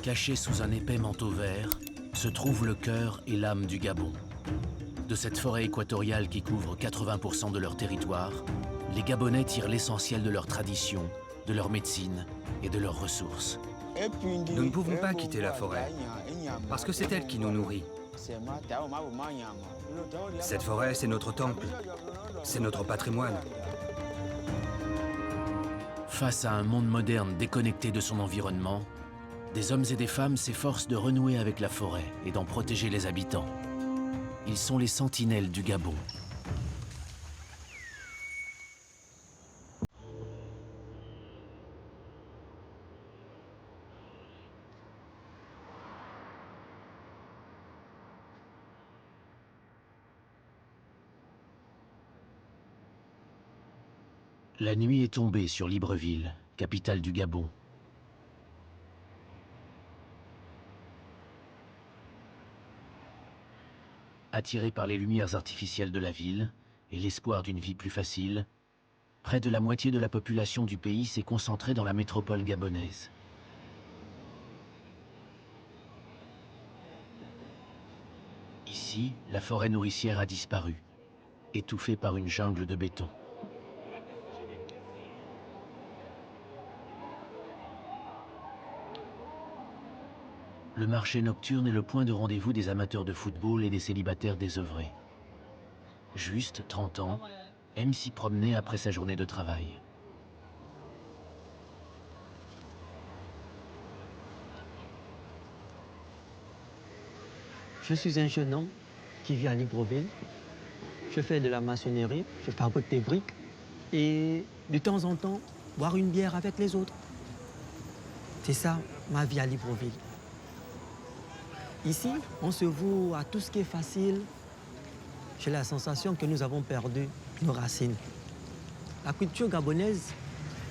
Cachés sous un épais manteau vert, se trouvent le cœur et l'âme du Gabon. De cette forêt équatoriale qui couvre 80% de leur territoire, les Gabonais tirent l'essentiel de leur tradition, de leur médecine et de leurs ressources. Nous ne pouvons pas quitter la forêt, parce que c'est elle qui nous nourrit. Cette forêt, c'est notre temple, c'est notre patrimoine. Face à un monde moderne déconnecté de son environnement, des hommes et des femmes s'efforcent de renouer avec la forêt et d'en protéger les habitants. Ils sont les sentinelles du Gabon. La nuit est tombée sur Libreville, capitale du Gabon. Attirés par les lumières artificielles de la ville et l'espoir d'une vie plus facile, près de la moitié de la population du pays s'est concentrée dans la métropole gabonaise. Ici, la forêt nourricière a disparu, étouffée par une jungle de béton. Le marché nocturne est le point de rendez-vous des amateurs de football et des célibataires désœuvrés. Juste 30 ans, aime s'y promener après sa journée de travail. Je suis un jeune homme qui vit à Libreville. Je fais de la maçonnerie, je fabrique des briques et de temps en temps, boire une bière avec les autres. C'est ça, ma vie à Libreville. Ici, on se voue à tout ce qui est facile. J'ai la sensation que nous avons perdu nos racines. La culture gabonaise,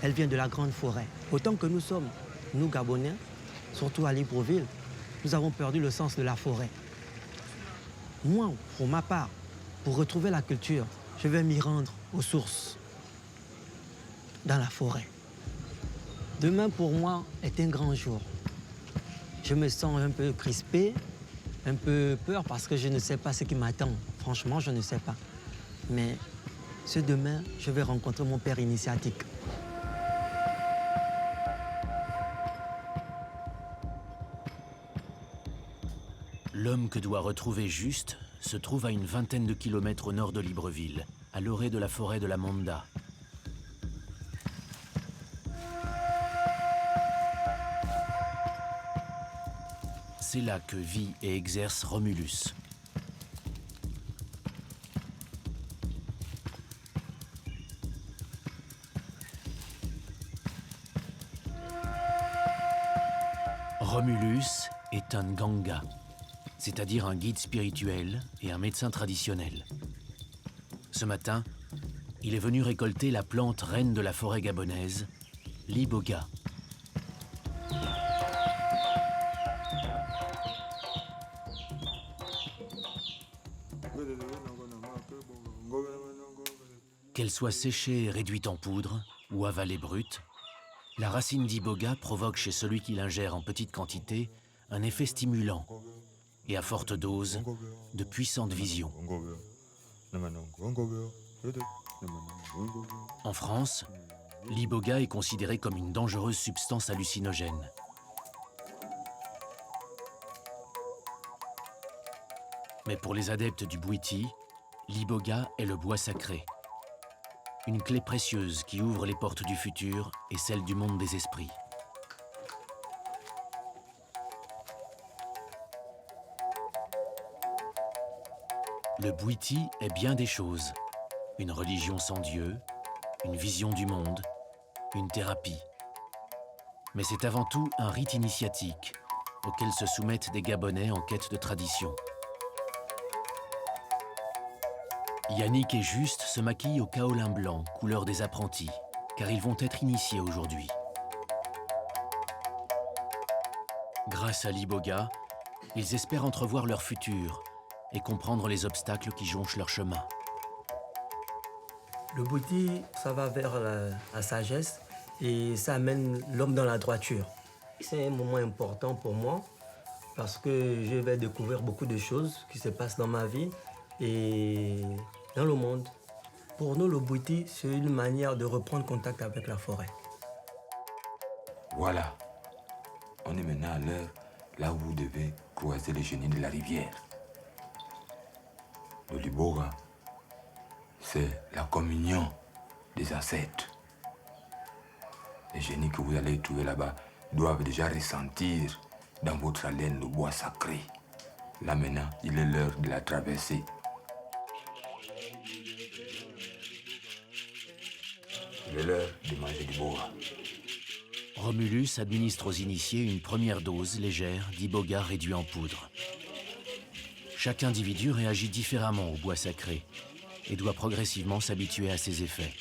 elle vient de la grande forêt. Autant que nous sommes, nous Gabonais, surtout à Libreville, nous avons perdu le sens de la forêt. Moi, pour ma part, pour retrouver la culture, je vais m'y rendre aux sources, dans la forêt. Demain, pour moi, est un grand jour. Je me sens un peu crispé, un peu peur parce que je ne sais pas ce qui m'attend. Franchement, je ne sais pas. Mais ce demain, je vais rencontrer mon père initiatique. L'homme que doit retrouver Juste se trouve à une vingtaine de kilomètres au nord de Libreville, à l'orée de la forêt de la Manda. C'est là que vit et exerce Romulus. Romulus est un Nganga, c'est-à-dire un guide spirituel et un médecin traditionnel. Ce matin, il est venu récolter la plante reine de la forêt gabonaise, l'iboga. Qu'elle soit séchée et réduite en poudre ou avalée brute, la racine d'iboga provoque chez celui qui l'ingère en petite quantité un effet stimulant et à forte dose, de puissantes visions. En France, l'iboga est considéré comme une dangereuse substance hallucinogène. Mais pour les adeptes du Bwiti, l'iboga est le bois sacré. Une clé précieuse qui ouvre les portes du futur et celles du monde des esprits. Le Bwiti est bien des choses. Une religion sans Dieu, une vision du monde, une thérapie. Mais c'est avant tout un rite initiatique auquel se soumettent des Gabonais en quête de tradition. Yannick et Juste se maquillent au kaolin blanc, couleur des apprentis, car ils vont être initiés aujourd'hui. Grâce à l'iboga, ils espèrent entrevoir leur futur et comprendre les obstacles qui jonchent leur chemin. Le Bwiti, ça va vers la sagesse et ça amène l'homme dans la droiture. C'est un moment important pour moi parce que je vais découvrir beaucoup de choses qui se passent dans ma vie et dans le monde. Pour nous, le Bwiti, c'est une manière de reprendre contact avec la forêt. Voilà. On est maintenant à l'heure là où vous devez croiser les chenilles de la rivière. Le Libora, c'est la communion des ancêtres. Les génies que vous allez trouver là-bas doivent déjà ressentir dans votre haleine le bois sacré. Là maintenant, il est l'heure de la traverser. Il est l'heure de manger du boa. Romulus administre aux initiés une première dose légère d'iboga réduit en poudre. Chaque individu réagit différemment au bois sacré et doit progressivement s'habituer à ses effets.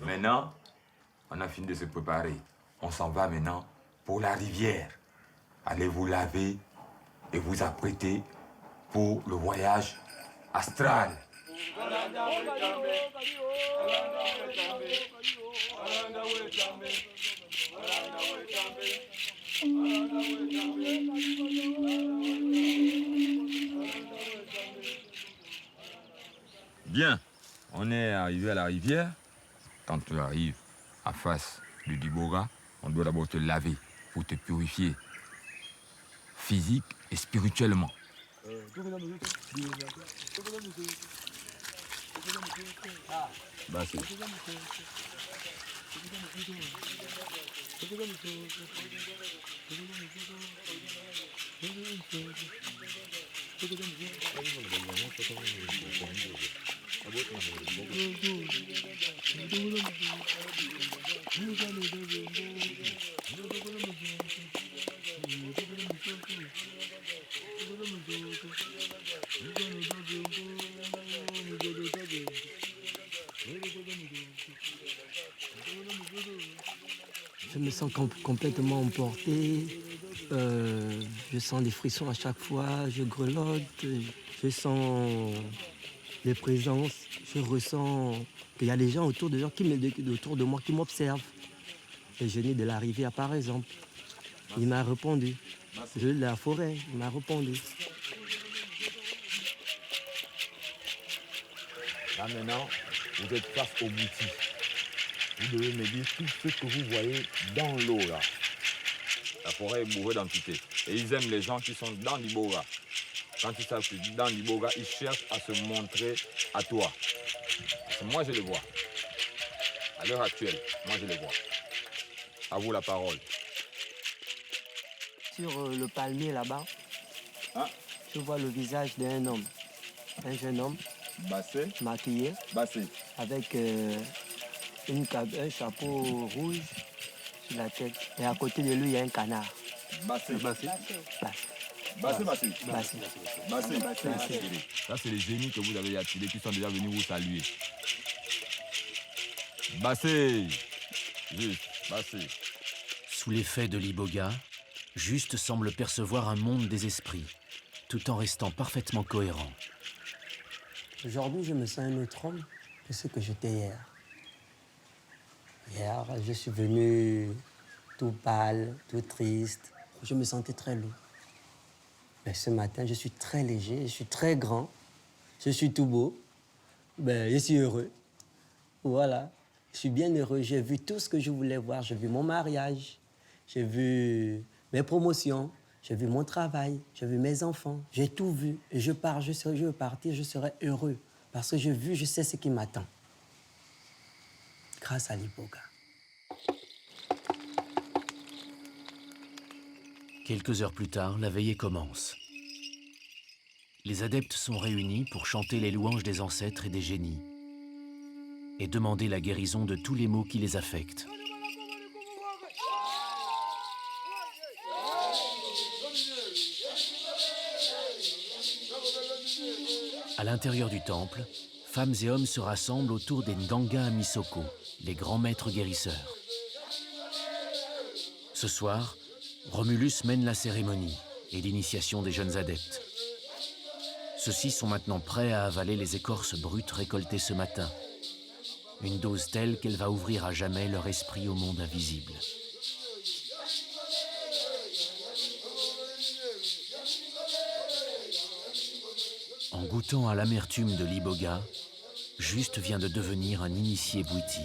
Maintenant, on a fini de se préparer. On s'en va maintenant pour la rivière. Allez vous laver et vous apprêter pour le voyage astral. Bien, on est arrivé à la rivière. Quand tu arrives en face du Dibora, on doit d'abord te laver pour te purifier physique et spirituellement. Basé. Je me sens complètement emporté. Je sens des frissons à chaque fois. Je grelotte. Je sens les présences. Je ressens qu'il y a des gens autour de moi qui m'observent. Le génie de la rivière, par exemple. Il m'a répondu. Le génie de la forêt, il m'a répondu. Là maintenant, vous êtes face au Bwiti. Vous devez me dire tout ce que vous voyez dans l'eau là. La forêt est bourrée d'entités. Et ils aiment les gens qui sont dans l'Iboga. Quand ils savent que dans l'Iboga, ils cherchent à se montrer à toi. Parce que moi je les vois. À l'heure actuelle, moi je les vois. À vous la parole. Sur le palmier là-bas, je vois le visage d'un homme. Un jeune homme. Bassé. Maquillé. Bassé. Avec un chapeau rouge sur la tête. Et à côté de lui, il y a un canard. Bassé. Bassé. Bassé. Bassé. Bassé. Bassé. Ça, c'est les génies que vous avez attirés qui sont déjà venus vous saluer. Bassé. Juste. Bassé. Sous l'effet de l'iboga, Juste semble percevoir un monde des esprits, tout en restant parfaitement cohérent. Aujourd'hui, je me sens un autre homme que ce que j'étais hier. Hier, je suis venu tout pâle, tout triste. Je me sentais très lourd. Mais ce matin, je suis très léger, je suis très grand, je suis tout beau. Je suis heureux. Voilà, je suis bien heureux. J'ai vu tout ce que je voulais voir. J'ai vu mon mariage, j'ai vu mes promotions, j'ai vu mon travail, j'ai vu mes enfants. J'ai tout vu. Et je pars, je veux partir, je serai heureux. Parce que j'ai vu, je sais ce qui m'attend. Grâce à l'Iboga. Quelques heures plus tard, la veillée commence. Les adeptes sont réunis pour chanter les louanges des ancêtres et des génies et demander la guérison de tous les maux qui les affectent. À l'intérieur du temple, femmes et hommes se rassemblent autour des Nganga Amisoko, les grands maîtres guérisseurs. Ce soir, Romulus mène la cérémonie et l'initiation des jeunes adeptes. Ceux-ci sont maintenant prêts à avaler les écorces brutes récoltées ce matin. Une dose telle qu'elle va ouvrir à jamais leur esprit au monde invisible. En goûtant à l'amertume de l'iboga, Juste vient de devenir un initié Bwiti.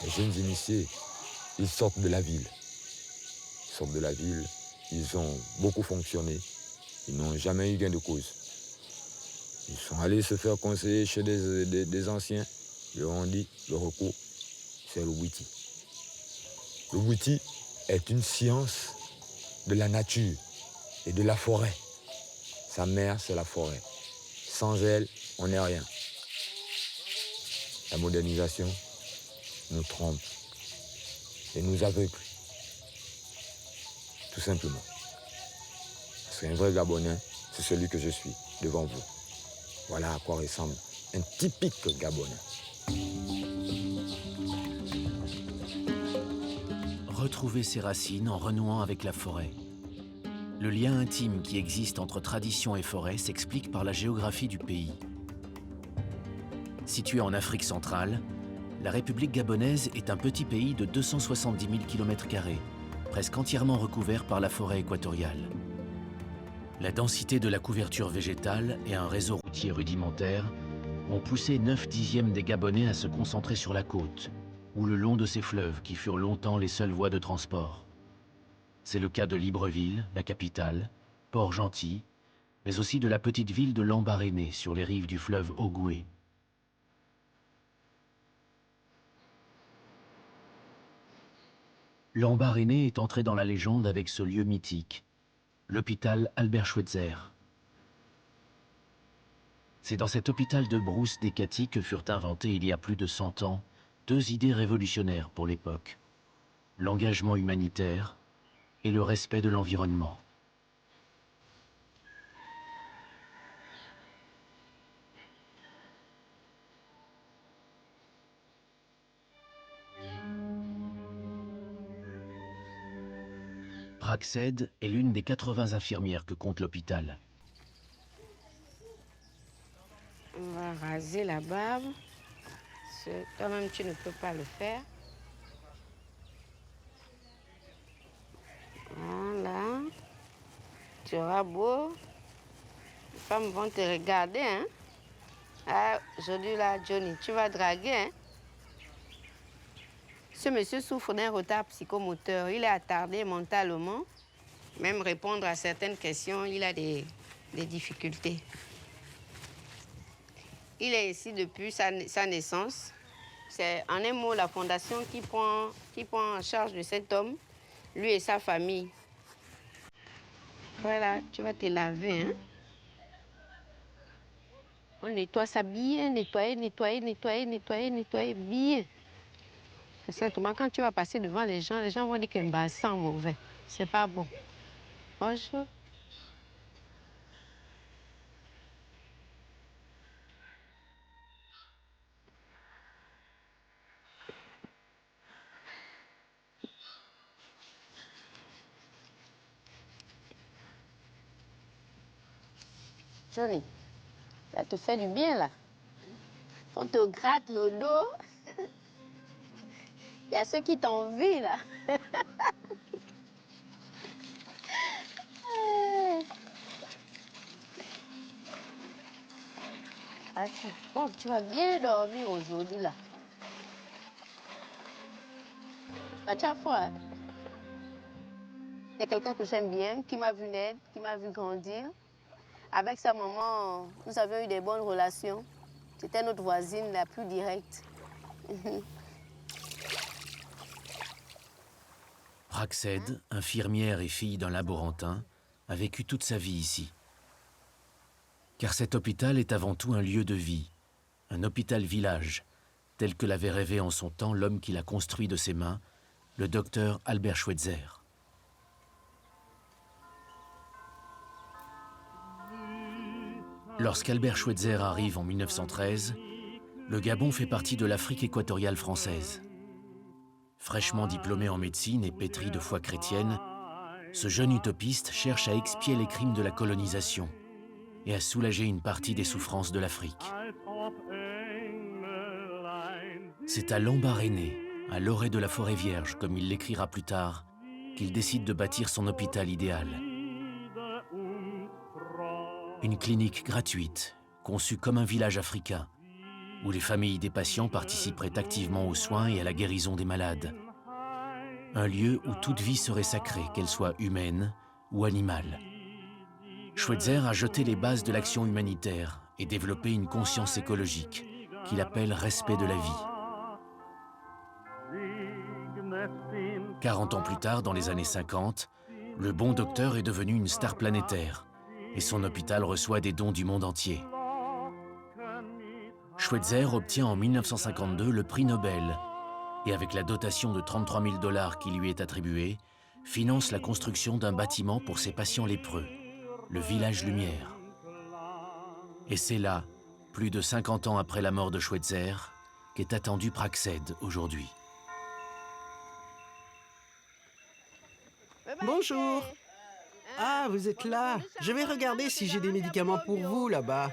Les jeunes initiés, ils sortent de la ville. Ils sortent de la ville, ils ont beaucoup fonctionné. Ils n'ont jamais eu gain de cause. Ils sont allés se faire conseiller chez des anciens. Ils leur ont dit, le recours, c'est le Bwiti. Le Bwiti est une science de la nature et de la forêt. Sa mère, c'est la forêt. Sans elle, on n'est rien. La modernisation nous trompe et nous aveugle. Tout simplement. Parce qu'un vrai Gabonais, c'est celui que je suis devant vous. Voilà à quoi ressemble un typique Gabonais. Retrouver ses racines en renouant avec la forêt. Le lien intime qui existe entre tradition et forêt s'explique par la géographie du pays. Situé en Afrique centrale, la République gabonaise est un petit pays de 270 000 km², presque entièrement recouvert par la forêt équatoriale. La densité de la couverture végétale et un réseau routier rudimentaire ont poussé 9/10 des Gabonais à se concentrer sur la côte, ou le long de ces fleuves qui furent longtemps les seules voies de transport. C'est le cas de Libreville, la capitale, Port-Gentil, mais aussi de la petite ville de Lambaréné sur les rives du fleuve Ogoué. Lambaréné est entré dans la légende avec ce lieu mythique, l'hôpital Albert Schweitzer. C'est dans cet hôpital de brousse d'Ekati que furent inventées il y a plus de 100 ans 2 idées révolutionnaires pour l'époque: l'engagement humanitaire et le respect de l'environnement. Praxed est l'une des 80 infirmières que compte l'hôpital. On va raser la barbe. Toi-même, tu ne peux pas le faire. Voilà. Tu auras beau. Les femmes vont te regarder, hein. Ah, aujourd'hui, là, Johnny, tu vas draguer, hein. Ce monsieur souffre d'un retard psychomoteur. Il est attardé mentalement. Même répondre à certaines questions, il a des difficultés. Il est ici depuis sa naissance. C'est en un mot la fondation qui prend en charge de cet homme, lui et sa famille. Voilà, tu vas te laver, hein. On nettoie ça bien, nettoyer bien. C'est simplement quand tu vas passer devant les gens vont dire qu'un bassin mauvais. C'est pas bon. Bonjour. Johnny, ça te fait du bien, là. On te gratte le dos. Il y a ceux qui t'envient, là. Bon, tu vas bien dormir aujourd'hui, là. Bah, tu as froid. Il y a quelqu'un que j'aime bien, qui m'a vu naître, qui m'a vu grandir. Avec sa maman, nous avions eu des bonnes relations. C'était notre voisine la plus directe. Praxède, infirmière et fille d'un laborantin, a vécu toute sa vie ici. Car cet hôpital est avant tout un lieu de vie, un hôpital-village, tel que l'avait rêvé en son temps l'homme qui l'a construit de ses mains, le docteur Albert Schweitzer. Lorsqu'Albert Schweitzer arrive en 1913, le Gabon fait partie de l'Afrique équatoriale française. Fraîchement diplômé en médecine et pétri de foi chrétienne, ce jeune utopiste cherche à expier les crimes de la colonisation et à soulager une partie des souffrances de l'Afrique. C'est à Lambaréné, à l'orée de la forêt vierge, comme il l'écrira plus tard, qu'il décide de bâtir son hôpital idéal. Une clinique gratuite, conçue comme un village africain, où les familles des patients participeraient activement aux soins et à la guérison des malades. Un lieu où toute vie serait sacrée, qu'elle soit humaine ou animale. Schweitzer a jeté les bases de l'action humanitaire et développé une conscience écologique qu'il appelle respect de la vie. 40 ans plus tard, dans les années 50, le bon docteur est devenu une star planétaire et son hôpital reçoit des dons du monde entier. Schweitzer obtient en 1952 le prix Nobel et avec la dotation de 33 000 $ qui lui est attribuée, finance la construction d'un bâtiment pour ses patients lépreux, le Village Lumière. Et c'est là, plus de 50 ans après la mort de Schweitzer, qu'est attendu Praxède aujourd'hui. Bonjour. Ah, vous êtes là. Je vais regarder si j'ai des médicaments pour vous là-bas.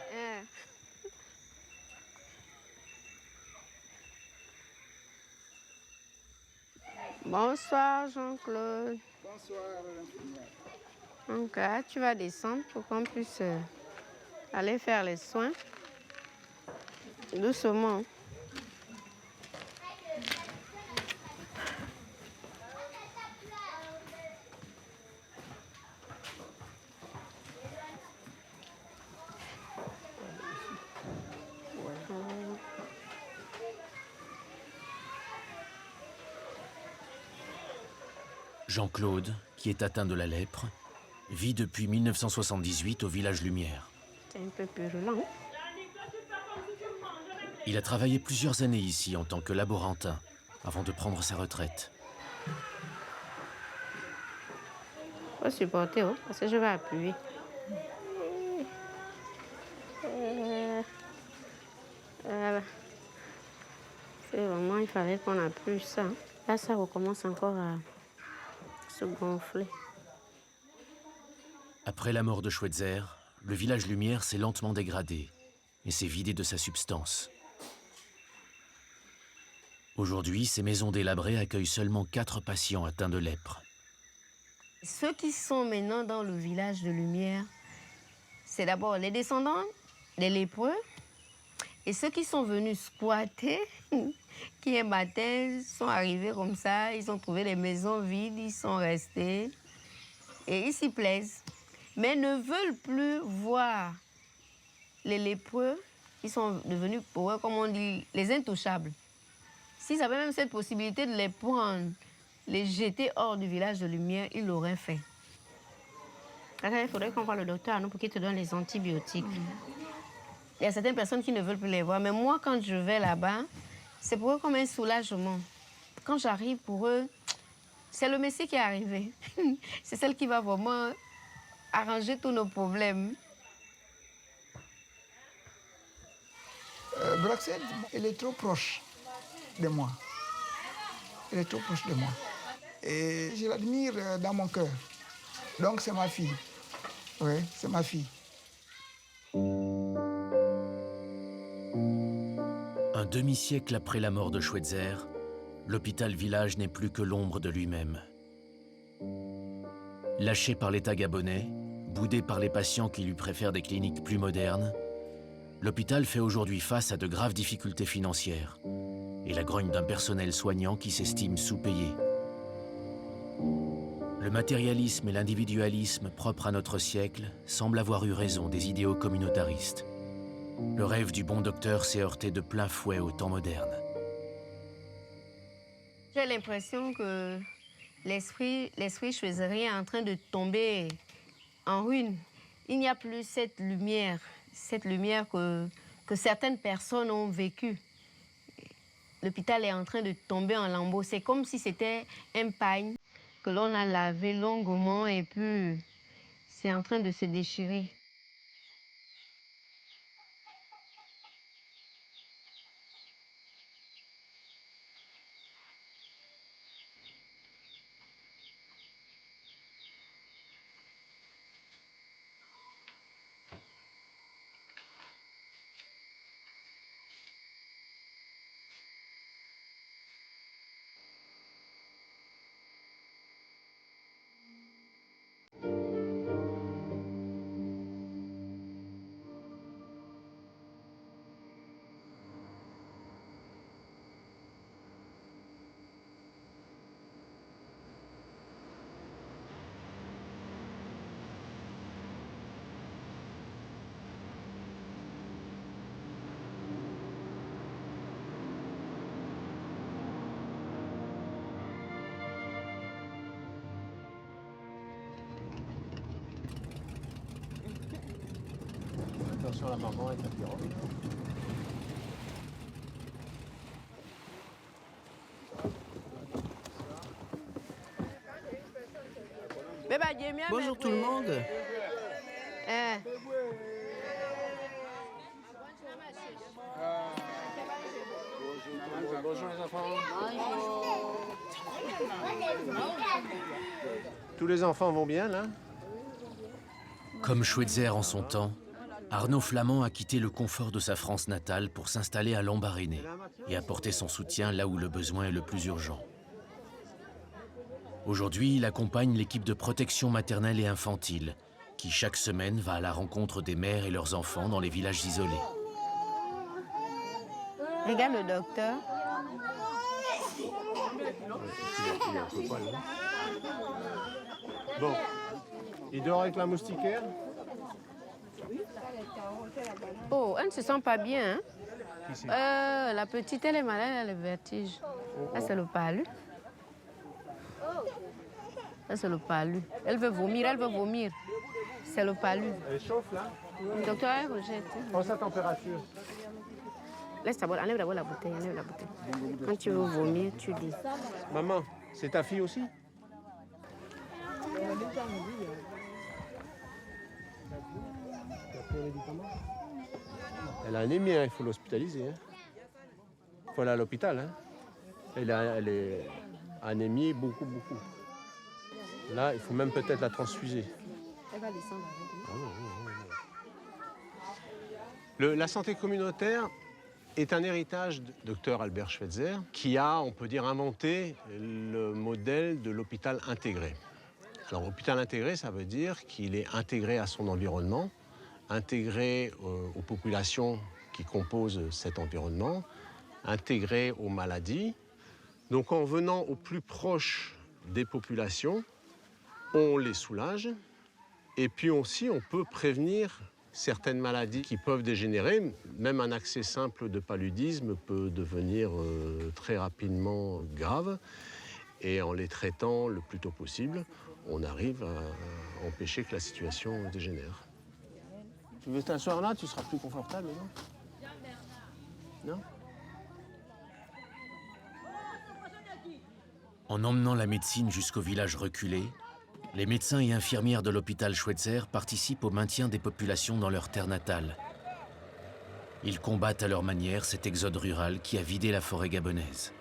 Bonsoir, Jean-Claude. Bonsoir. Donc là, tu vas descendre pour qu'on puisse aller faire les soins. Doucement. Jean-Claude, qui est atteint de la lèpre, vit depuis 1978 au Village Lumière. C'est un peu purulent. Il a travaillé plusieurs années ici en tant que laborantin, avant de prendre sa retraite. Faut supporter, oh, parce que je vais appuyer. Voilà. C'est vraiment, il fallait qu'on appuie ça. Là, ça recommence encore à se gonfler. Après la mort de Schweitzer, le Village Lumière s'est lentement dégradé et s'est vidé de sa substance. Aujourd'hui, ces maisons délabrées accueillent seulement 4 patients atteints de lèpre. Ceux qui sont maintenant dans le Village de Lumière, c'est d'abord les descendants des lépreux et ceux qui sont venus squatter, qui un matin sont arrivés comme ça, ils ont trouvé les maisons vides, ils sont restés et ils s'y plaisent. Mais ne veulent plus voir les lépreux, ils sont devenus pour eux, comme on dit, les intouchables. S'ils avaient même cette possibilité de les prendre, les jeter hors du Village de Lumière, ils l'auraient fait. Alors, il faudrait qu'on voit le docteur pour qu'il te donne les antibiotiques. Il y a certaines personnes qui ne veulent plus les voir, mais moi, quand je vais là-bas, c'est pour eux comme un soulagement. Quand j'arrive pour eux, c'est le Messie qui est arrivé. C'est celle qui va vraiment arranger tous nos problèmes. Praxède, elle est trop proche de moi. Elle est trop proche de moi. Et je l'admire dans mon cœur. Donc c'est ma fille. Oui, c'est ma fille. Un demi-siècle après la mort de Schweitzer, l'hôpital village n'est plus que l'ombre de lui-même. Lâché par l'État gabonais, boudé par les patients qui lui préfèrent des cliniques plus modernes, l'hôpital fait aujourd'hui face à de graves difficultés financières et la grogne d'un personnel soignant qui s'estime sous-payé. Le matérialisme et l'individualisme propres à notre siècle semblent avoir eu raison des idéaux communautaristes. Le rêve du bon docteur s'est heurté de plein fouet au temps moderne. J'ai l'impression que l'esprit chouezérien est en train de tomber en ruine. Il n'y a plus cette lumière que certaines personnes ont vécue. L'hôpital est en train de tomber en lambeaux. C'est comme si c'était un pagne que l'on a lavé longuement et puis c'est en train de se déchirer. Attention, la maman est à pirogue. Bonjour tout le monde. Bonjour les enfants. Tous les enfants vont bien là? Comme Schweitzer en son temps, Arnaud Flamand a quitté le confort de sa France natale pour s'installer à Lambaréné et apporter son soutien là où le besoin est le plus urgent. Aujourd'hui, il accompagne l'équipe de protection maternelle et infantile, qui chaque semaine va à la rencontre des mères et leurs enfants dans les villages isolés. Regarde le docteur. Bon, il dort avec la moustiquaire? Oh, elle ne se sent pas bien. Hein? La petite, elle est malade, elle a le vertige. Là, c'est le palu. Là, c'est le palu. Elle veut vomir, C'est le palu. Elle chauffe là? Le docteur, elle rejette. Prends sa température. Laisse d'abord, enlève d'abord la bouteille, Quand tu veux vomir, tu dis. Maman, c'est ta fille aussi? Elle a anémie, hein, il faut l'hospitaliser. Hein. Il faut aller à l'hôpital. Hein. Elle est anémie, beaucoup. Là, il faut même peut-être la transfuser. Elle va descendre. La santé communautaire est un héritage du docteur Albert Schweitzer qui a, on peut dire, inventé le modèle de l'hôpital intégré. Alors, l'hôpital intégré, ça veut dire qu'il est intégré à son environnement, intégré aux populations qui composent cet environnement, intégré aux maladies. Donc, en venant au plus proche des populations, on les soulage et puis aussi on peut prévenir certaines maladies qui peuvent dégénérer. Même un accès simple de paludisme peut devenir très rapidement grave et en les traitant le plus tôt possible, on arrive à empêcher que la situation dégénère. Tu veux t'asseoir là, tu seras plus confortable, non? Non? En emmenant la médecine jusqu'au village reculé, les médecins et infirmières de l'hôpital Schweitzer participent au maintien des populations dans leur terre natale. Ils combattent à leur manière cet exode rural qui a vidé la forêt gabonaise.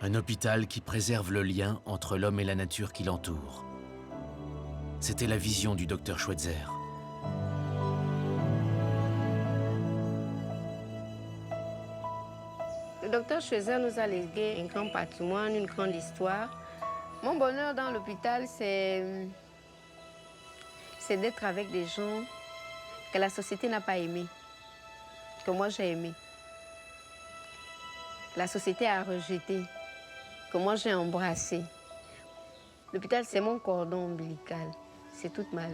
Un hôpital qui préserve le lien entre l'homme et la nature qui l'entoure. C'était la vision du docteur Schweitzer. Le docteur Schweitzer nous a légué un grand patrimoine, une grande histoire. Mon bonheur dans l'hôpital, c'est c'est d'être avec des gens que la société n'a pas aimés, que moi j'ai aimé. La société a rejeté, que moi j'ai embrassé. L'hôpital, c'est mon cordon ombilical. C'est toute ma vie.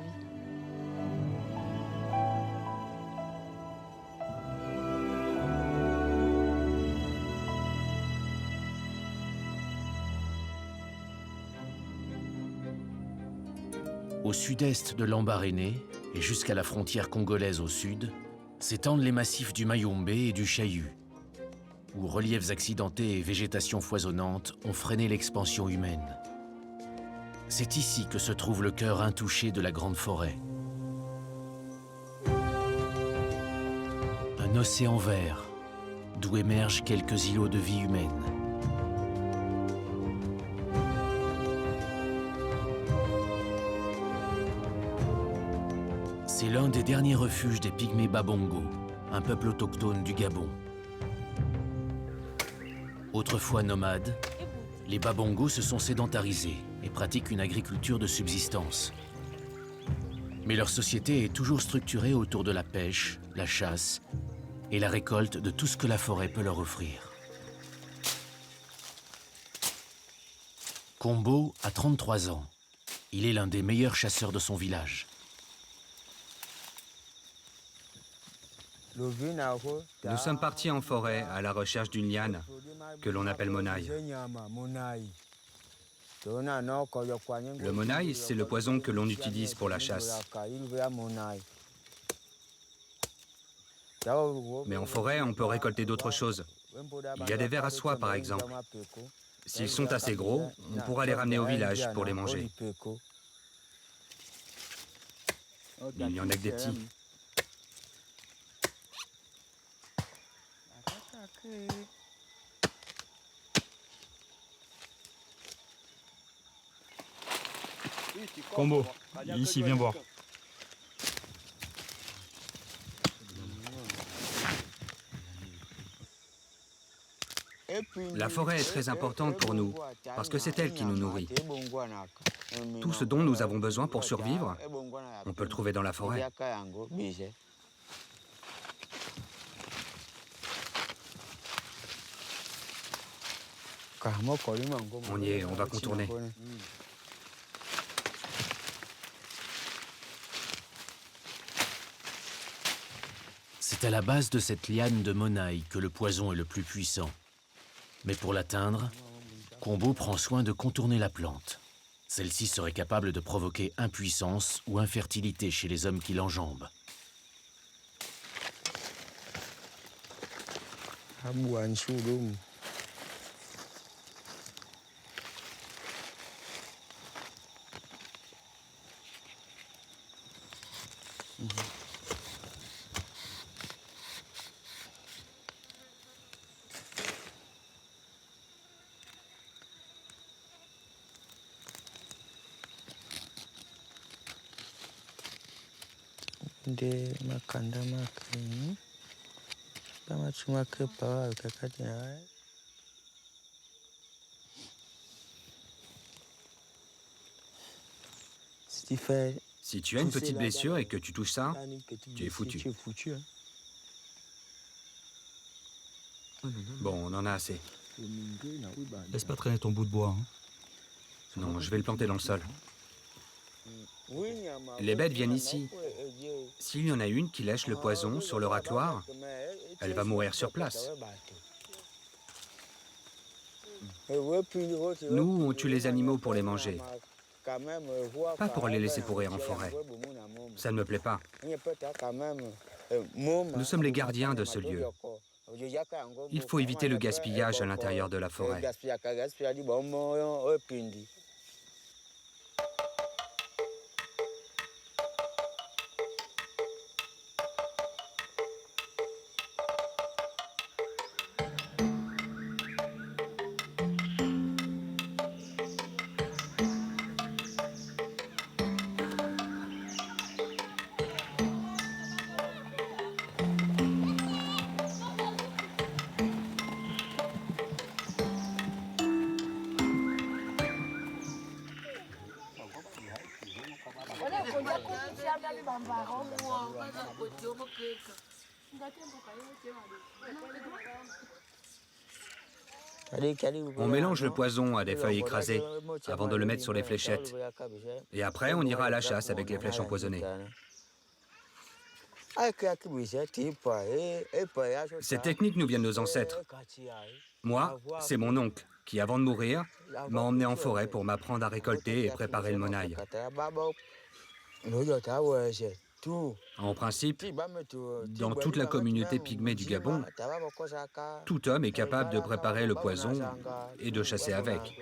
Au sud-est de l'Ambaréné et jusqu'à la frontière congolaise au sud, s'étendent les massifs du Mayombe et du Chaillu, où reliefs accidentés et végétation foisonnante ont freiné l'expansion humaine. C'est ici que se trouve le cœur intouché de la grande forêt. Un océan vert, d'où émergent quelques îlots de vie humaine. C'est l'un des derniers refuges des pygmées Babongo, un peuple autochtone du Gabon. Autrefois nomades, les Babongo se sont sédentarisés et pratiquent une agriculture de subsistance. Mais leur société est toujours structurée autour de la pêche, la chasse et la récolte de tout ce que la forêt peut leur offrir. Kombo a 33 ans. Il est l'un des meilleurs chasseurs de son village. Nous sommes partis en forêt à la recherche d'une liane que l'on appelle monaï. Le monaï, c'est le poison que l'on utilise pour la chasse. Mais en forêt, on peut récolter d'autres choses. Il y a des vers à soie, par exemple. S'ils sont assez gros, on pourra les ramener au village pour les manger. Il n'y en a que des petits. Kombo, ici, viens voir. La forêt est très importante pour nous, parce que c'est elle qui nous nourrit. Tout ce dont nous avons besoin pour survivre, on peut le trouver dans la forêt. On y est, on va contourner. C'est à la base de cette liane de monaï que le poison est le plus puissant. Mais pour l'atteindre, Kombo prend soin de contourner la plante. Celle-ci serait capable de provoquer impuissance ou infertilité chez les hommes qui l'enjambent. Si tu as une petite blessure et que tu touches ça, tu es foutu. Bon, on en a assez. Laisse pas traîner ton bout de bois. Non, je vais le planter dans le sol. Les bêtes viennent ici. S'il y en a une qui lèche le poison sur le racloir, elle va mourir sur place. Nous, on tue les animaux pour les manger, pas pour les laisser pourrir en forêt. Ça ne me plaît pas. Nous sommes les gardiens de ce lieu. Il faut éviter le gaspillage à l'intérieur de la forêt. On mélange le poison à des feuilles écrasées avant de le mettre sur les fléchettes. Et après, on ira à la chasse avec les flèches empoisonnées. Cette technique nous vient de nos ancêtres. Moi, c'est mon oncle qui, avant de mourir, m'a emmené en forêt pour m'apprendre à récolter et préparer le monaï. En principe, dans toute la communauté pygmée du Gabon, tout homme est capable de préparer le poison et de chasser avec.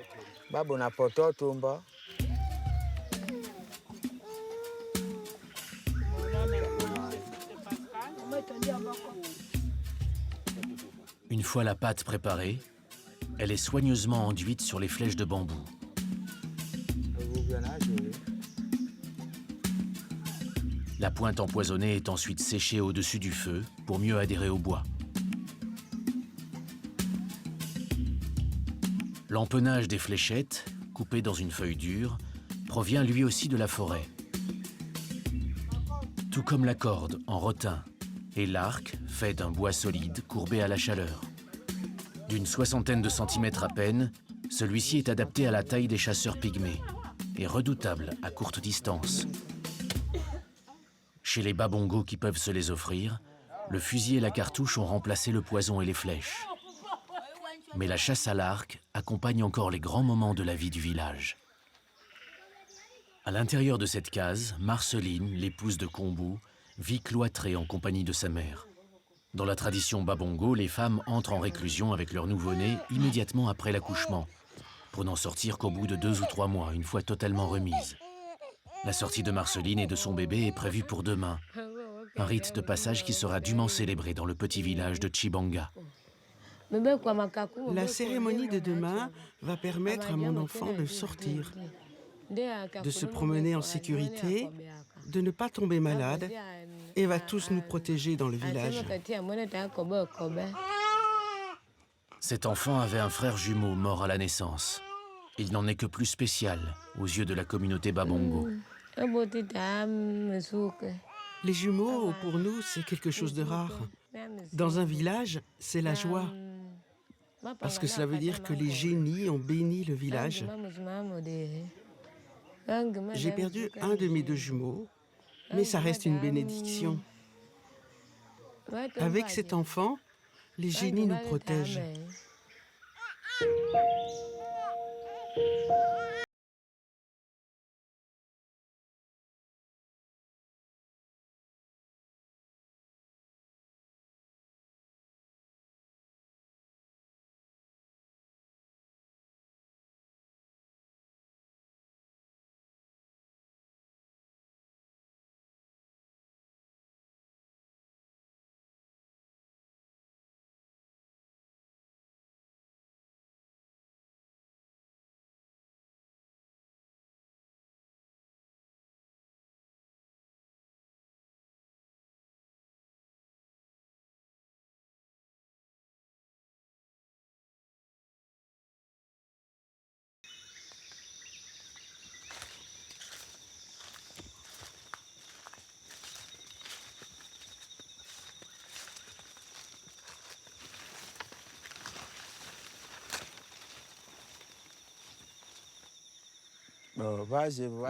Une fois la pâte préparée, elle est soigneusement enduite sur les flèches de bambou. La pointe empoisonnée est ensuite séchée au-dessus du feu pour mieux adhérer au bois. L'empennage des fléchettes, coupées dans une feuille dure, provient lui aussi de la forêt. Tout comme la corde en rotin et l'arc fait d'un bois solide courbé à la chaleur. D'une 60aine de centimètres à peine, celui-ci est adapté à la taille des chasseurs pygmées et redoutable à courte distance. Chez les babongos qui peuvent se les offrir, le fusil et la cartouche ont remplacé le poison et les flèches. Mais la chasse à l'arc accompagne encore les grands moments de la vie du village. À l'intérieur de cette case, Marceline, l'épouse de Kombu, vit cloîtrée en compagnie de sa mère. Dans la tradition babongo, les femmes entrent en réclusion avec leur nouveau-né immédiatement après l'accouchement, pour n'en sortir qu'au bout de 2 ou 3 mois, une fois totalement remise. La sortie de Marceline et de son bébé est prévue pour demain, un rite de passage qui sera dûment célébré dans le petit village de Chibanga. La cérémonie de demain va permettre à mon enfant de sortir, de se promener en sécurité, de ne pas tomber malade et va tous nous protéger dans le village. Cet enfant avait un frère jumeau mort à la naissance. Il n'en est que plus spécial aux yeux de la communauté babongo. Les jumeaux, pour nous, c'est quelque chose de rare. Dans un village, c'est la joie. Parce que cela veut dire que les génies ont béni le village. J'ai perdu un de mes 2 jumeaux, mais ça reste une bénédiction. Avec cet enfant, les génies nous protègent.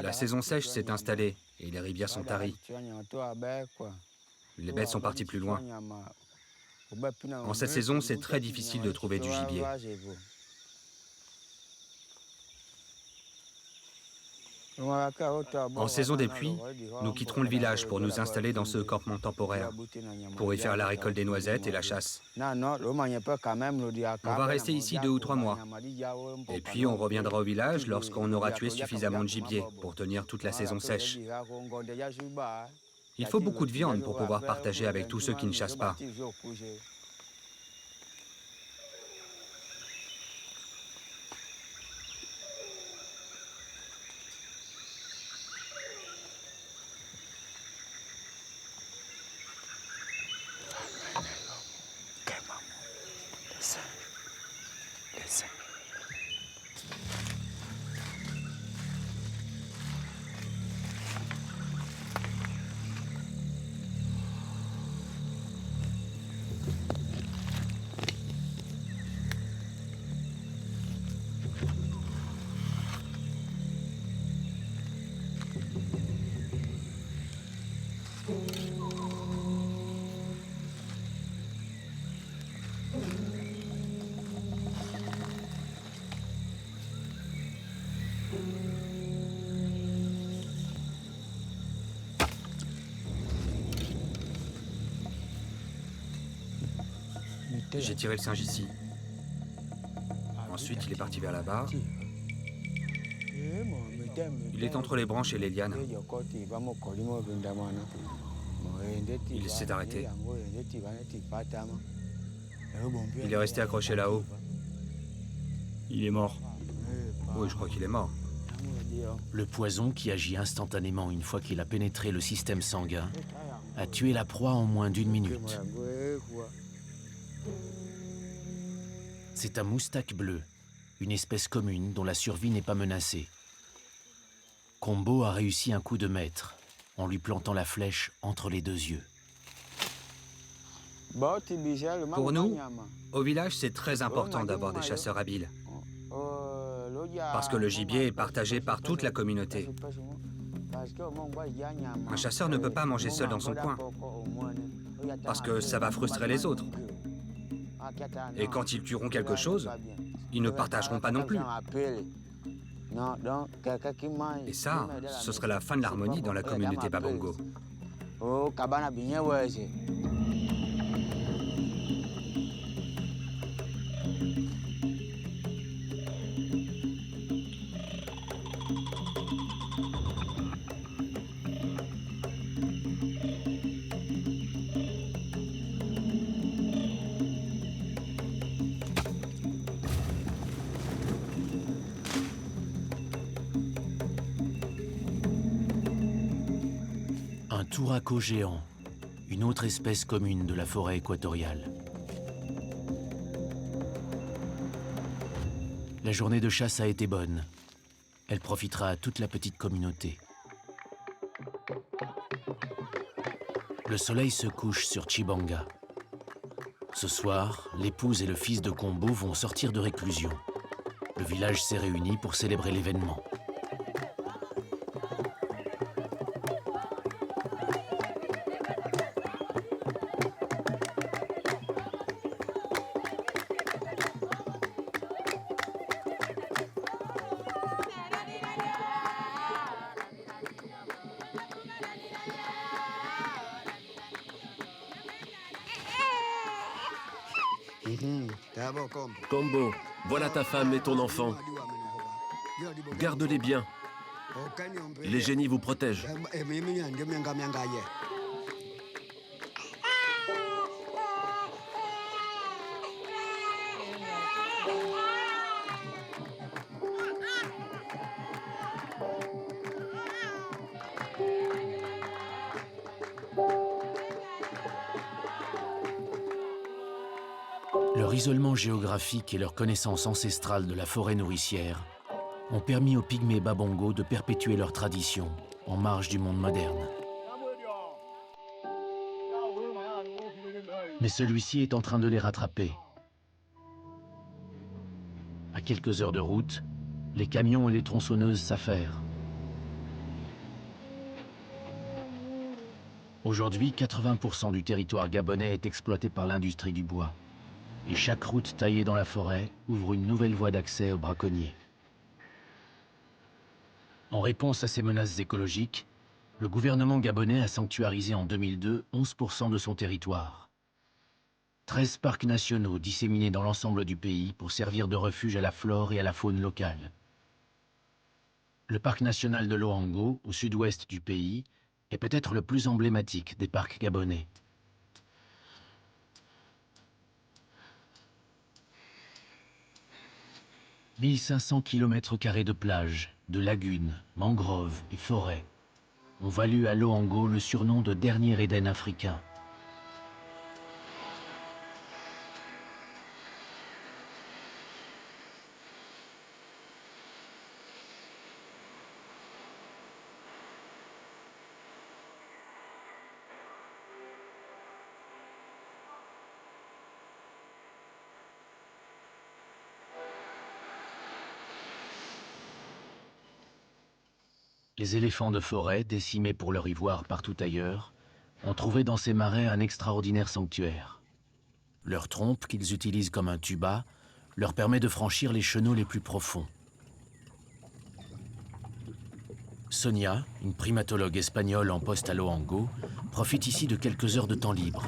La saison sèche s'est installée et les rivières sont taries. Les bêtes sont parties plus loin. En cette saison, c'est très difficile de trouver du gibier. En saison des pluies, nous quitterons le village pour nous installer dans ce campement temporaire, pour y faire la récolte des noisettes et la chasse. On va rester ici 2 ou 3 mois. Et puis on reviendra au village lorsqu'on aura tué suffisamment de gibier pour tenir toute la saison sèche. Il faut beaucoup de viande pour pouvoir partager avec tous ceux qui ne chassent pas. J'ai tiré le singe ici. Ensuite, il est parti vers là-bas. Il est entre les branches et les lianes. Il s'est arrêté. Il est resté accroché là-haut. Il est mort. Oui, je crois qu'il est mort. Le poison, qui agit instantanément une fois qu'il a pénétré le système sanguin, a tué la proie en moins d'1 minute. C'est un moustaque bleu, une espèce commune dont la survie n'est pas menacée. Kombo a réussi un coup de maître en lui plantant la flèche entre les 2 yeux. Pour nous, au village, c'est très important d'avoir des chasseurs habiles. Parce que le gibier est partagé par toute la communauté. Un chasseur ne peut pas manger seul dans son coin, parce que ça va frustrer les autres. Et quand ils tueront quelque chose, ils ne partageront pas non plus. Et ça, ce serait la fin de l'harmonie dans la communauté Babongo. Un touraco géant, une autre espèce commune de la forêt équatoriale. La journée de chasse a été bonne. Elle profitera à toute la petite communauté. Le soleil se couche sur Chibanga. Ce soir, l'épouse et le fils de Kombo vont sortir de réclusion. Le village s'est réuni pour célébrer l'événement. Kombo, voilà ta femme et ton enfant. Garde-les bien. Les génies vous protègent. Leur isolement géographique et leur connaissance ancestrale de la forêt nourricière ont permis aux pygmées Babongo de perpétuer leur tradition en marge du monde moderne. Mais celui-ci est en train de les rattraper. À quelques heures de route, les camions et les tronçonneuses s'affairent. Aujourd'hui, 80% du territoire gabonais est exploité par l'industrie du bois. Et chaque route taillée dans la forêt ouvre une nouvelle voie d'accès aux braconniers. En réponse à ces menaces écologiques, le gouvernement gabonais a sanctuarisé en 2002 11% de son territoire. 13 parcs nationaux disséminés dans l'ensemble du pays pour servir de refuge à la flore et à la faune locale. Le parc national de Loango, au sud-ouest du pays, est peut-être le plus emblématique des parcs gabonais. « 1500 km² de plages, de lagunes, mangroves et forêts ont valu à Loango le surnom de dernier Éden africain. Les éléphants de forêt, décimés pour leur ivoire partout ailleurs, ont trouvé dans ces marais un extraordinaire sanctuaire. Leur trompe, qu'ils utilisent comme un tuba, leur permet de franchir les chenaux les plus profonds. Sonia, une primatologue espagnole en poste à Loango, profite ici de quelques heures de temps libre.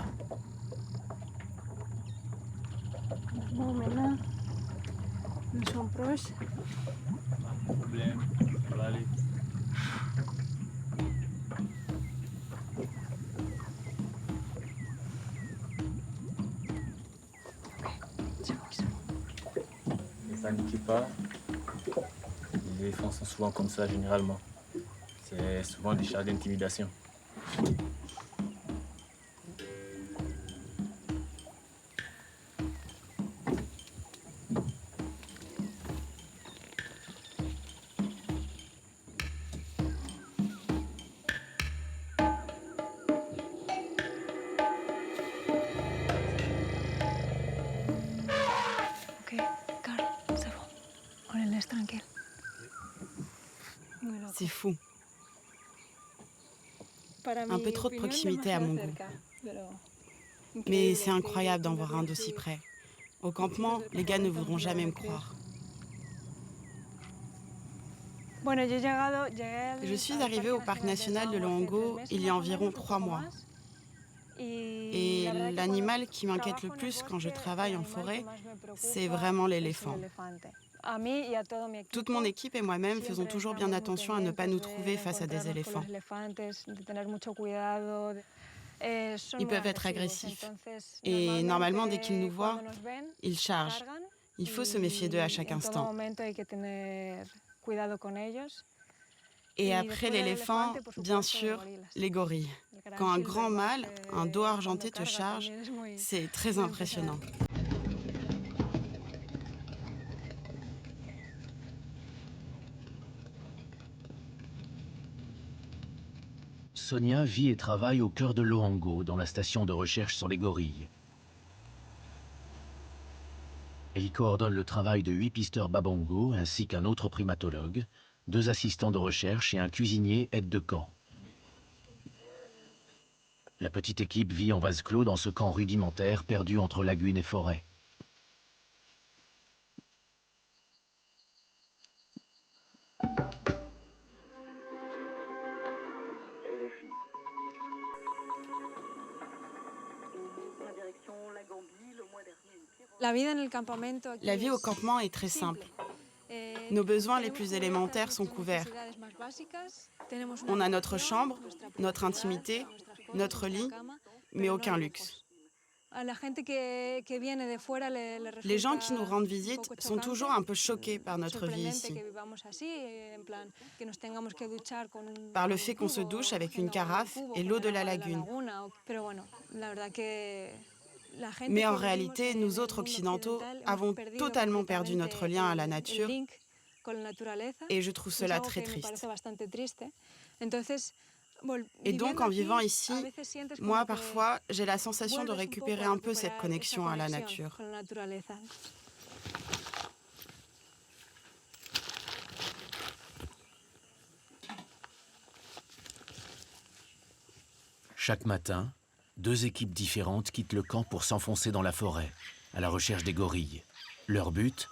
paniquez pas. Les éléphants sont souvent comme ça, généralement. C'est souvent des charges d'intimidation. C'est fou. Un peu trop de proximité à mon goût. Mais c'est incroyable d'en voir un d'aussi près. Au campement, les gars ne voudront jamais me croire. Je suis arrivée au parc national de Loango il y a environ 3 mois. Et l'animal qui m'inquiète le plus quand je travaille en forêt, c'est vraiment l'éléphant. Toute mon équipe et moi-même faisons toujours bien attention à ne pas nous trouver face à des éléphants. Ils peuvent être agressifs. Et normalement, dès qu'ils nous voient, ils chargent. Il faut se méfier d'eux à chaque instant. Et après l'éléphant, bien sûr, les gorilles. Quand un grand mâle, un dos argenté te charge, c'est très impressionnant. Sonia vit et travaille au cœur de Loango, dans la station de recherche sur les gorilles. Elle coordonne le travail de 8 pisteurs babongo ainsi qu'un autre primatologue, 2 assistants de recherche et un cuisinier aide de camp. La petite équipe vit en vase clos dans ce camp rudimentaire perdu entre lagunes et forêts. La vie au campement est très simple. Nos besoins les plus élémentaires sont couverts. On a notre chambre, notre intimité, notre lit, mais aucun luxe. Les gens qui nous rendent visite sont toujours un peu choqués par notre vie ici. Par le fait qu'on se douche avec une carafe et l'eau de la lagune. Mais en réalité, nous autres occidentaux avons totalement perdu notre lien à la nature et je trouve cela très triste. Et donc, en vivant ici, moi, parfois, j'ai la sensation de récupérer un peu cette connexion à la nature. Chaque matin, 2 équipes différentes quittent le camp pour s'enfoncer dans la forêt, à la recherche des gorilles. Leur but ?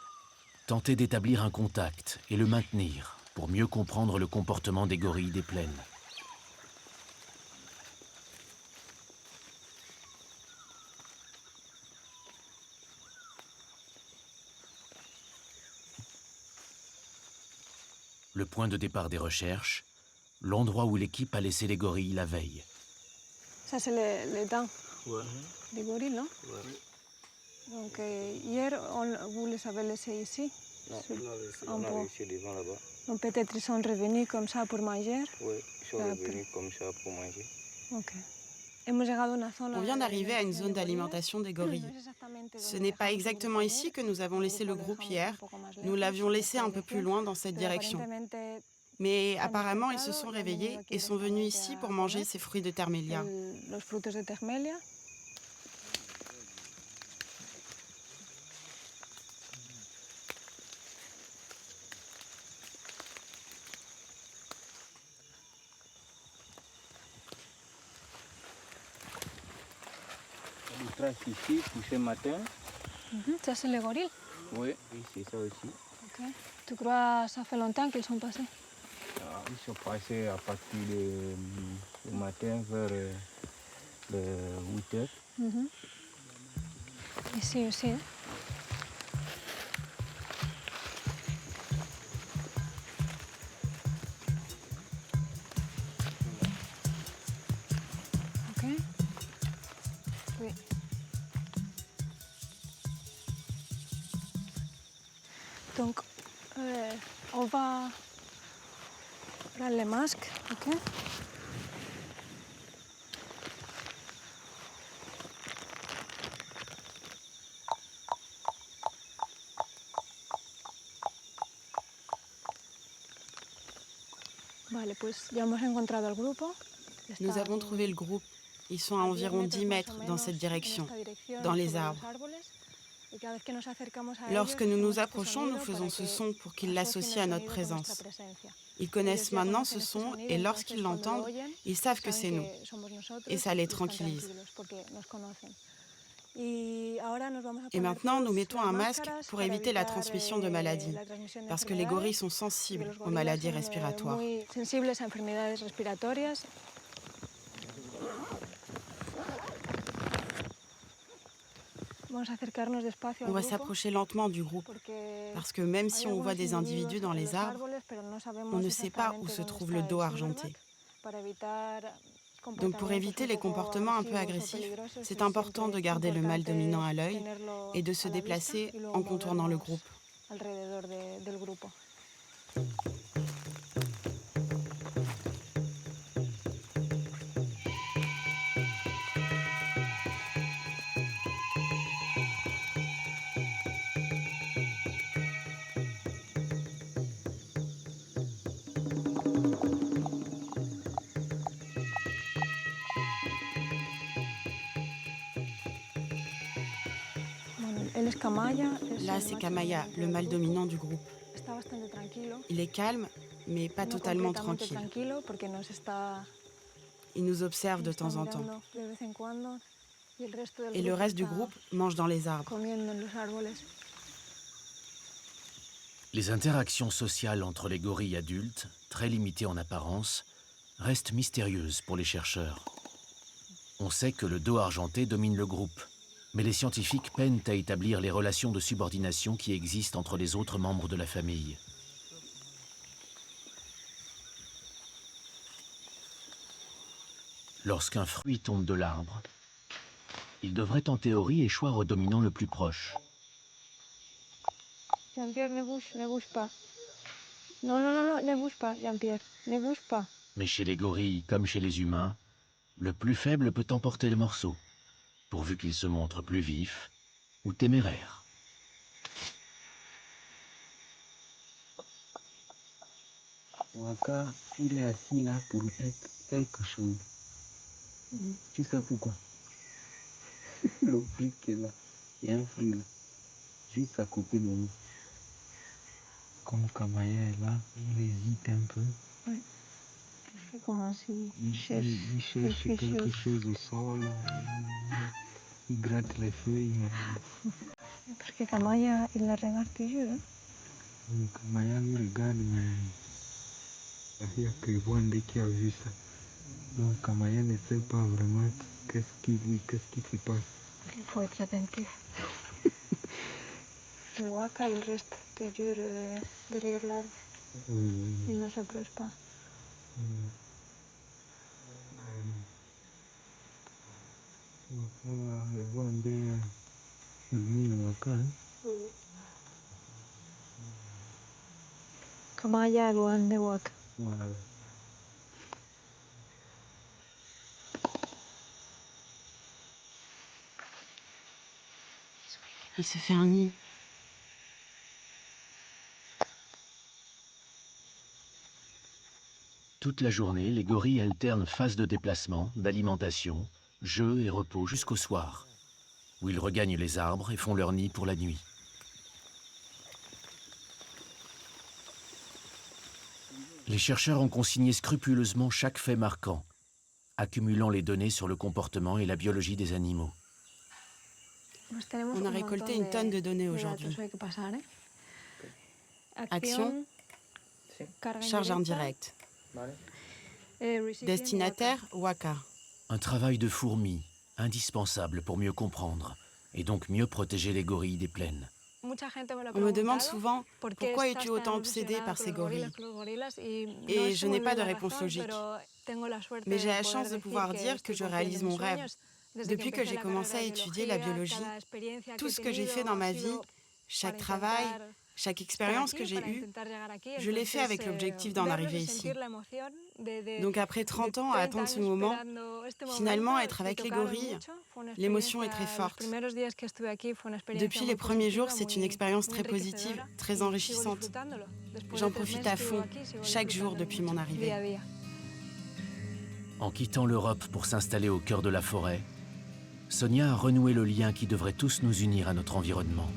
Tenter d'établir un contact et le maintenir pour mieux comprendre le comportement des gorilles des plaines. Le point de départ des recherches, l'endroit où l'équipe a laissé les gorilles la veille. Ça, c'est les dents des gorilles, non? Ouais. Donc, hier, vous les avez laissés ici? Non, on l'a laissé devant là-bas. Donc, peut-être ils sont revenus comme ça pour manger? Oui, ils sont revenus comme ça pour manger. Ok. On vient d'arriver à une zone d'alimentation des gorilles. Ce n'est pas exactement ici que nous avons laissé le groupe hier. Nous l'avions laissé un peu plus loin dans cette direction. Mais apparemment, ils se sont réveillés et sont venus ici pour manger ces fruits de termélia. Ici, pour ce matin. Ça, c'est les gorilles? Oui, c'est ça aussi. Okay. Tu crois que ça fait longtemps qu'ils sont passés? Ils sont passés à partir du matin vers 8 heures. Ici aussi. Hein? Ok. Oui. Donc, on va prendre le masque, ok? Vale, pues ya hemos encontrado el grupo. Nous avons trouvé le groupe. Ils sont à environ 10 mètres dans cette direction, dans les arbres. Lorsque nous nous approchons, nous faisons ce son pour qu'ils l'associent à notre présence. Ils connaissent maintenant ce son et lorsqu'ils l'entendent, ils savent que c'est nous. Et ça les tranquillise. Et maintenant, nous mettons un masque pour éviter la transmission de maladies, parce que les gorilles sont sensibles aux maladies respiratoires. On va s'approcher lentement du groupe, parce que même si on voit des individus dans les arbres, on ne sait pas où se trouve le dos argenté. Donc pour éviter les comportements un peu agressifs, c'est important de garder le mâle dominant à l'œil et de se déplacer en contournant le groupe. Là, c'est Kamaya, le mâle dominant du groupe. Il est calme, mais pas totalement tranquille. Il nous observe de temps en temps. Et le reste du groupe mange dans les arbres. Les interactions sociales entre les gorilles adultes, très limitées en apparence, restent mystérieuses pour les chercheurs. On sait que le dos argenté domine le groupe, mais les scientifiques peinent à établir les relations de subordination qui existent entre les autres membres de la famille. Lorsqu'un fruit tombe de l'arbre, il devrait en théorie échoir au dominant le plus proche. Jean-Pierre, ne bouge pas. Non, ne bouge pas, Jean-Pierre, ne bouge pas. Mais chez les gorilles, comme chez les humains, le plus faible peut emporter le morceau, pourvu qu'il se montre plus vif ou téméraire. Waka, il est assis là pour être quelque chose. Tu sais pourquoi? Le fruit qui est là, il y a un fruit là, juste à côté de nous. Comme Kamaya est là, il hésite un peu. Oui. Comment il cherche quelque chose au sol, il gratte les feuilles. Parce que Kamaya, il la regarde toujours. Kamaya le regarde, mais il y a que Wande qui a vu ça. Donc Kamaya ne sait pas vraiment qu'est-ce qui se passe. Il faut être attentif. Le Waka, il reste toujours derrière l'arbre. Il ne s'approche pas. Le Wande est venu le Waka. Kamaya, le Wande Waka. Voilà. Il se fait un nid. Toute la journée, les gorilles alternent phases de déplacement, d'alimentation, jeux et repos jusqu'au soir, où ils regagnent les arbres et font leur nid pour la nuit. Les chercheurs ont consigné scrupuleusement chaque fait marquant, accumulant les données sur le comportement et la biologie des animaux. On a récolté une tonne de données aujourd'hui. Action, charge indirecte. Destinataire, Waka. Un travail de fourmi, indispensable pour mieux comprendre, et donc mieux protéger les gorilles des plaines. On me demande souvent pourquoi es-tu autant obsédé par ces gorilles. Et je n'ai pas de réponse logique. Mais j'ai la chance de pouvoir dire que je réalise mon rêve. Depuis que j'ai commencé à étudier la biologie, tout ce que j'ai fait dans ma vie, chaque travail, Chaque expérience que j'ai eue, je l'ai fait avec l'objectif d'en arriver ici. Donc après 30 ans à attendre ce moment, finalement être avec les gorilles, l'émotion est très forte. Depuis les premiers jours, c'est une expérience très positive, très enrichissante. J'en profite à fond, chaque jour depuis mon arrivée. En quittant l'Europe pour s'installer au cœur de la forêt, Sonia a renoué le lien qui devrait tous nous unir à notre environnement.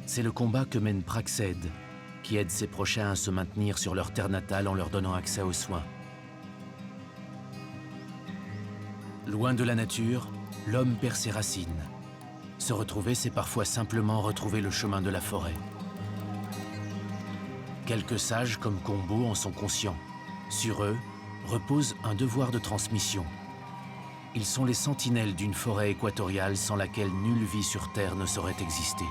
C'est le combat que mène Praxed, qui aide ses prochains à se maintenir sur leur terre natale en leur donnant accès aux soins. Loin de la nature, l'homme perd ses racines. Se retrouver, c'est parfois simplement retrouver le chemin de la forêt. Quelques sages comme Combo en sont conscients. Sur eux repose un devoir de transmission. Ils sont les sentinelles d'une forêt équatoriale sans laquelle nulle vie sur Terre ne saurait exister.